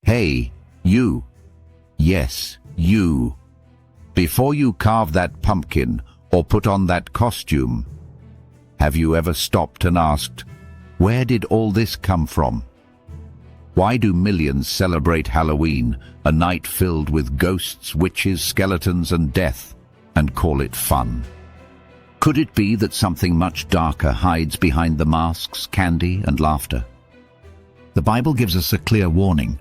Hey, you. Yes, you. Before you carve that pumpkin or put on that costume, have you ever stopped and asked, where did all this come from? Why do millions celebrate Halloween, a night filled with ghosts, witches, skeletons, and death, and call it fun? Could it be that something much darker hides behind the masks, candy, and laughter? The Bible gives us a clear warning.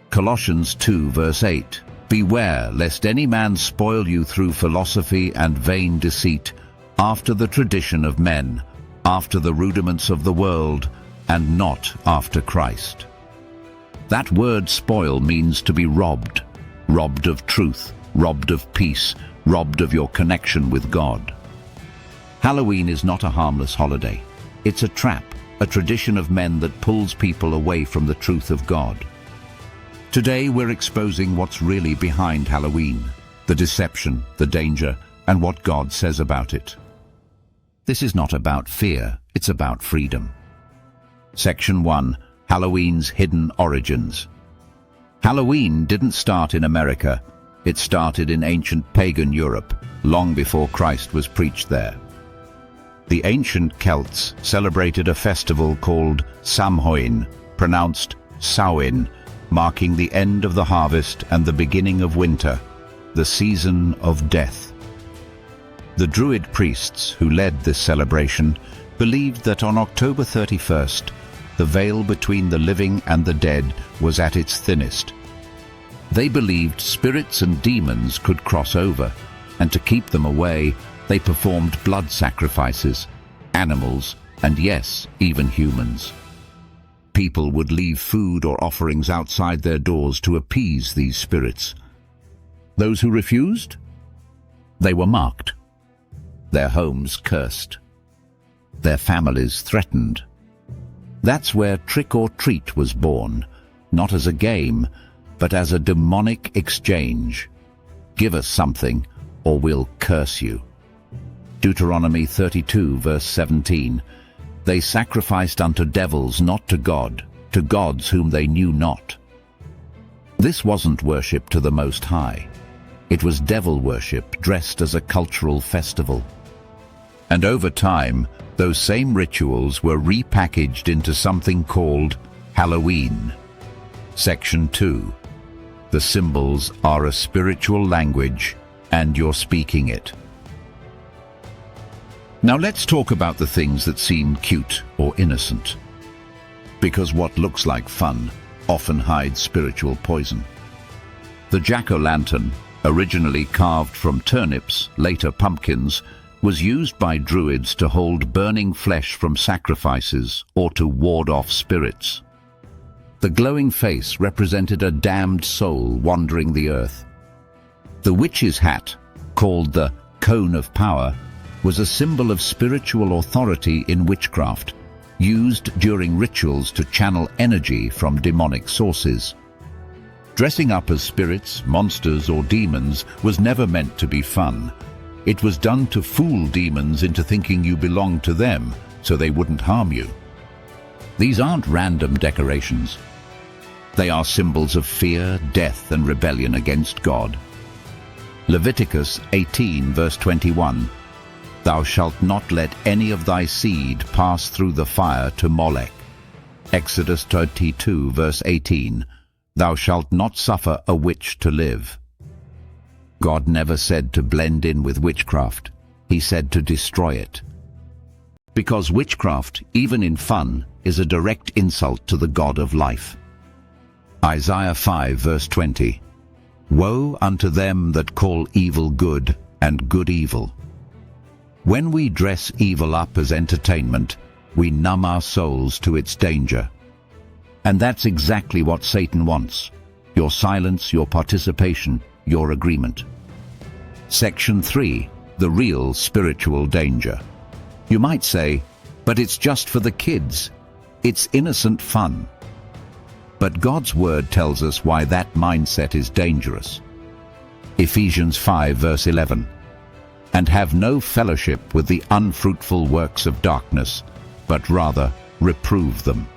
Colossians 2 verse 8, "Beware lest any man spoil you through philosophy and vain deceit, after the tradition of men, after the rudiments of the world, and not after Christ." That word spoil means to be robbed, robbed of truth, robbed of peace, robbed of your connection with God. Halloween is not a harmless holiday. It's a trap, a tradition of men that pulls people away from the truth of God. Today we're exposing what's really behind Halloween, the deception, the danger, and what God says about it. This is not about fear, it's about freedom. Section 1. Halloween's hidden origins. Halloween didn't start in America. It started in ancient pagan Europe, long before Christ was preached there. The ancient Celts celebrated a festival called Samhain, pronounced Samhain, marking the end of the harvest and the beginning of winter, the season of death. The Druid priests who led this celebration believed that on October 31st, the veil between the living and the dead was at its thinnest. They believed spirits and demons could cross over, and to keep them away, they performed blood sacrifices, animals, and yes, even humans. People would leave food or offerings outside their doors to appease these spirits. Those who refused? They were marked, their homes cursed, their families threatened. That's where trick or treat was born, not as a game, but as a demonic exchange. Give us something, or we'll curse you. Deuteronomy 32 verse 17. They sacrificed unto devils, not to God, to gods whom they knew not. This wasn't worship to the Most High. It was devil worship dressed as a cultural festival. And over time, those same rituals were repackaged into something called Halloween. Section 2. The symbols are a spiritual language, and you're speaking it. Now let's talk about the things that seem cute or innocent. Because what looks like fun often hides spiritual poison. The jack-o'-lantern, originally carved from turnips, later pumpkins, was used by Druids to hold burning flesh from sacrifices or to ward off spirits. The glowing face represented a damned soul wandering the earth. The witch's hat, called the cone of power, was a symbol of spiritual authority in witchcraft, used during rituals to channel energy from demonic sources. Dressing up as spirits, monsters, or demons was never meant to be fun. It was done to fool demons into thinking you belonged to them, so they wouldn't harm you. These aren't random decorations. They are symbols of fear, death, and rebellion against God. Leviticus 18 verse 21. Thou shalt not let any of thy seed pass through the fire to Molech. Exodus 32 verse 18. Thou shalt not suffer a witch to live. God never said to blend in with witchcraft. He said to destroy it. Because witchcraft, even in fun, is a direct insult to the God of life. Isaiah 5 verse 20. Woe unto them that call evil good and good evil. When we dress evil up as entertainment, we numb our souls to its danger. And that's exactly what Satan wants. Your silence, your participation, your agreement. Section 3. The real spiritual danger. You might say, but it's just for the kids. It's innocent fun. But God's word tells us why that mindset is dangerous. Ephesians 5 verse 11. And have no fellowship with the unfruitful works of darkness, but rather reprove them.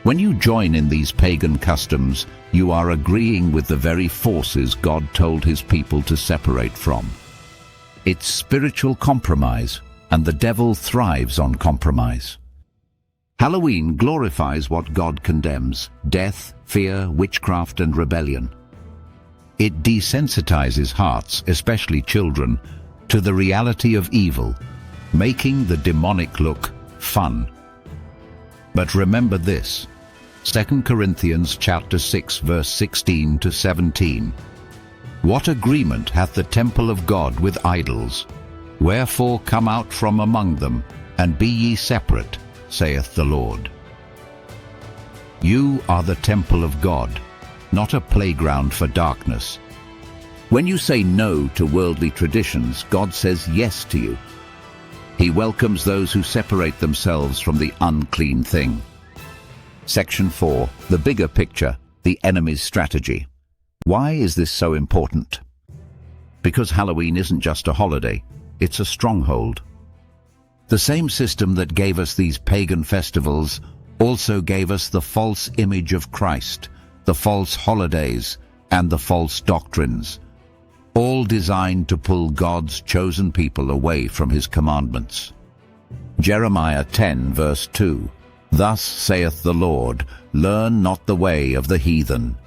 When you join in these pagan customs, you are agreeing with the very forces God told his people to separate from. It's spiritual compromise, and the devil thrives on compromise. Halloween glorifies what God condemns: death, fear, witchcraft, and rebellion. It desensitizes hearts, especially children, to the reality of evil, making the demonic look fun. But remember this, 2 Corinthians chapter 6 verse 16 to 17. What agreement hath the temple of God with idols? Wherefore come out from among them, and be ye separate, saith the Lord. You are the temple of God, not a playground for darkness. When you say no to worldly traditions, God says yes to you. He welcomes those who separate themselves from the unclean thing. Section 4. The bigger picture, the enemy's strategy. Why is this so important? Because Halloween isn't just a holiday, it's a stronghold. The same system that gave us these pagan festivals also gave us the false image of Christ, the false holidays, and the false doctrines, all designed to pull God's chosen people away from his commandments. Jeremiah 10 verse 2. Thus saith the Lord, learn not the way of the heathen.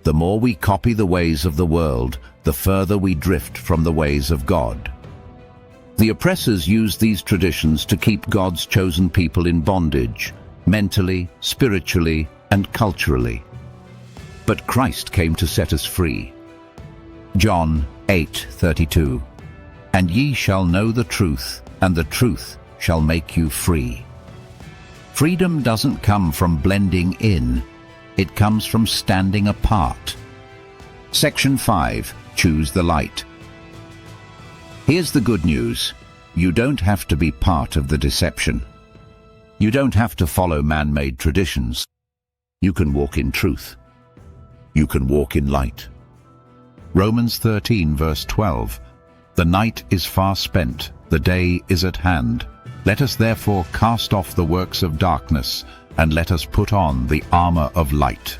The more we copy the ways of the world, the further we drift from the ways of God. The oppressors used these traditions to keep God's chosen people in bondage, mentally, spiritually, and culturally. But Christ came to set us free. John 8:32. And ye shall know the truth, and the truth shall make you free. Freedom doesn't come from blending in, it comes from standing apart. Section 5. Choose the light. Here's the good news. You don't have to be part of the deception. You don't have to follow man-made traditions. You can walk in truth. You can walk in light. Romans 13 verse 12. The night is far spent, the day is at hand. Let us therefore cast off the works of darkness, and let us put on the armor of light.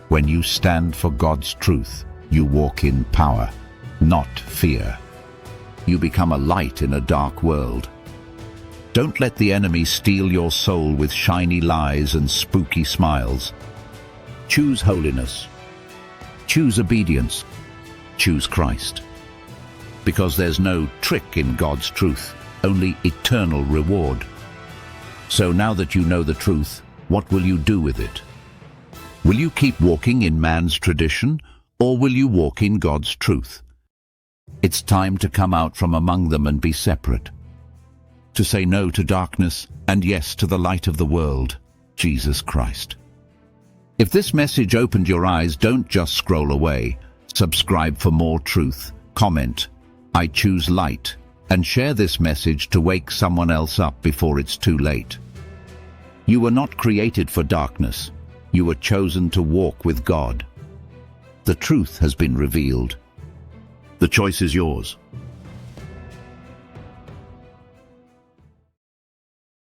When you stand for God's truth, you walk in power, not fear. You become a light in a dark world. Don't let the enemy steal your soul with shiny lies and spooky smiles. Choose holiness. Choose obedience. Choose Christ. Because there's no trick in God's truth, only eternal reward. So now that you know the truth, what will you do with it? Will you keep walking in man's tradition, or will you walk in God's truth? It's time to come out from among them and be separate. To say no to darkness and yes to the light of the world, Jesus Christ. If this message opened your eyes, don't just scroll away. Subscribe for more truth. Comment, I choose light, and share this message to wake someone else up before it's too late. You were not created for darkness. You were chosen to walk with God. The truth has been revealed. The choice is yours.